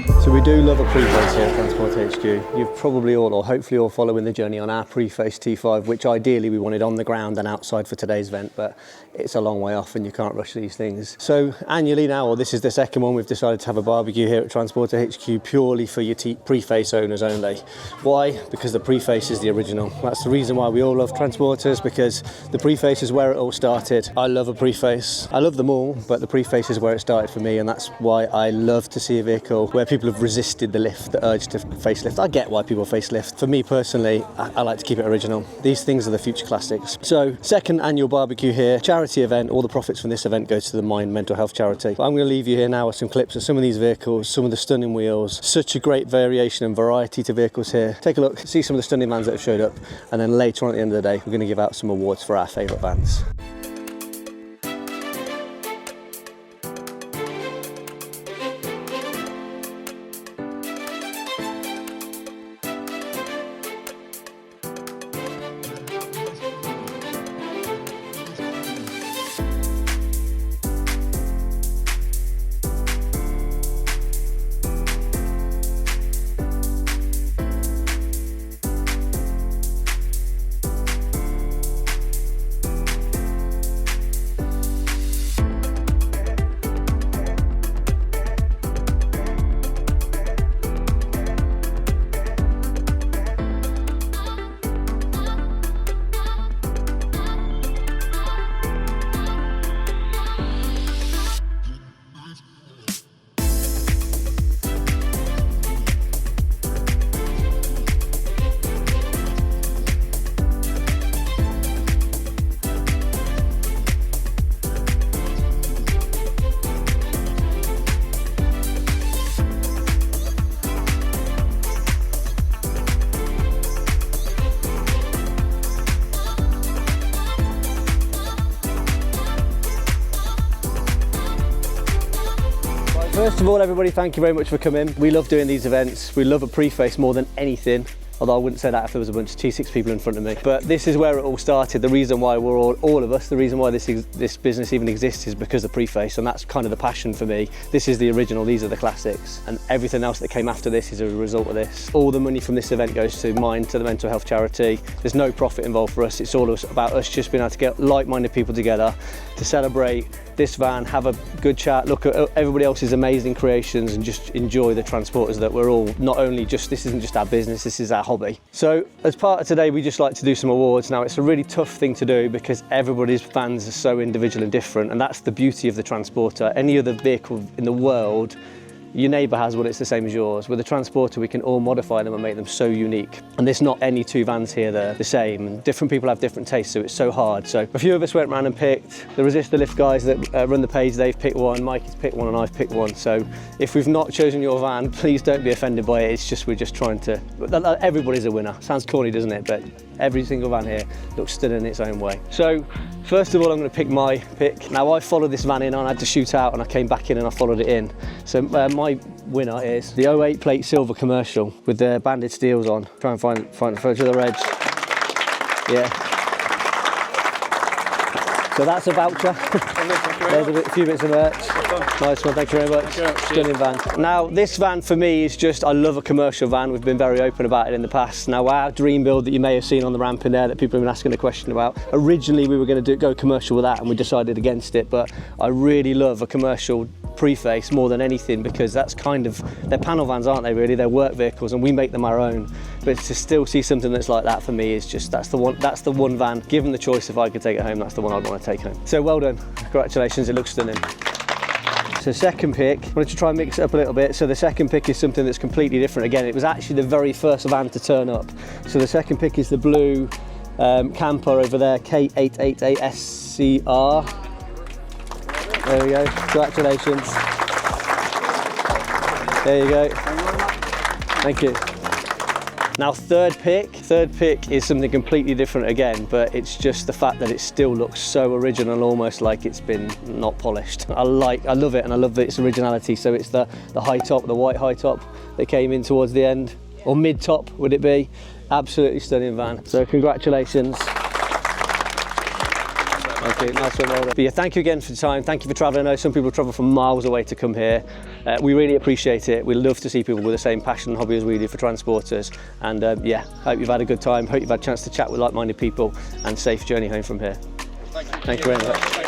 So we do love a Preface here at Transport HQ. You've probably all, or hopefully all, following the journey on our Preface T5, which ideally we wanted on the ground and outside for today's event, but it's a long way off and you can't rush these things. So annually now, or this is the second one, we've decided to have a barbecue here at Transport HQ purely for your Preface owners only. Why? Because the Preface is the original. That's the reason why we all love Transporters, because the Preface is where it all started. I love a Preface. I love them all, but the Preface is where it started for me, and that's why I love to see a vehicle where people have resisted the lift, the urge to facelift. I get why people facelift. For me personally, I like to keep it original. These things are the future classics. So, second annual barbecue here, charity event. All the profits from this event goes to the Mind Mental Health charity. But I'm going to leave you here now with some clips of some of these vehicles, some of the stunning wheels. Such a great variation and variety to vehicles here. Take a look, see some of the stunning vans that have showed up, and then later on at the end of the day, we're going to give out some awards for our favourite vans. First of all, everybody, thank you very much for coming. We love doing these events. We love a Preface more than anything. Although I wouldn't say that if there was a bunch of T6 people in front of me. But this is where it all started. The reason why we're all of us, the reason why this business even exists is because of Preface, and that's kind of the passion for me. This is the original, these are the classics, and everything else that came after this is a result of this. All the money from this event goes to Mind, to the mental health charity. There's no profit involved for us. It's all about us just being able to get like-minded people together to celebrate this van, have a good chat, look at everybody else's amazing creations, and just enjoy the Transporters that we're all, not only just, this isn't just our business, this is our hobby. So as part of today, we just like to do some awards. Now, it's a really tough thing to do because everybody's vans are so individual and different, and that's the beauty of the Transporter. Any other vehicle in the world, your neighbour has one, it's the same as yours. With a Transporter, we can all modify them and make them so unique. And there's not any two vans here that are the same. And different people have different tastes, so it's so hard. So a few of us went around and picked. The Resist the Lift guys that run the page, they've picked one, Mikey's picked one, and I've picked one. So if we've not chosen your van, please don't be offended by it. It's just, we're just trying to, everybody's a winner. Sounds corny, doesn't it? But every single van here looks stunning in its own way. So first of all, I'm going to pick my pick. Now, I followed this van in, I had to shoot out, and I came back in and I followed it in. So my winner is the 08 plate silver commercial with the banded steels on. Try and find the photo of the reg. Yeah. So that's a voucher. There's a few bits of merch. Nice one, thank you very much. Stunning van. Now, this van for me is just, I love a commercial van. We've been very open about it in the past. Now, our dream build that you may have seen on the ramp in there that people have been asking a question about, originally we were going to go commercial with that and we decided against it, but I really love a commercial Preface more than anything, because that's kind of, they're panel vans, aren't they really? They're work vehicles and we make them our own. But to still see something that's like that for me is just, that's the one van, given the choice if I could take it home, that's the one I'd want to take home. So well done, congratulations, it looks stunning. So second pick, I wanted to try and mix it up a little bit. So the second pick is something that's completely different. Again, it was actually the very first van to turn up. So the second pick is the blue camper over there, K888SCR. There we go, congratulations. There you go. Thank you. Now third pick is something completely different again, but it's just the fact that it still looks so original, almost like it's been not polished. I love it, and I love its originality. So it's the high top, the white high top that came in towards the end, or mid top would it be? Absolutely stunning van. So congratulations. Thank you. Nice one, But yeah, thank you again for the time. Thank you for travelling. I know some people travel from miles away to come here. We really appreciate it. We love to see people with the same passion and hobby as we do for transporters. And yeah, hope you've had a good time. Hope you've had a chance to chat with like-minded people, and safe journey home from here. Thank you very much.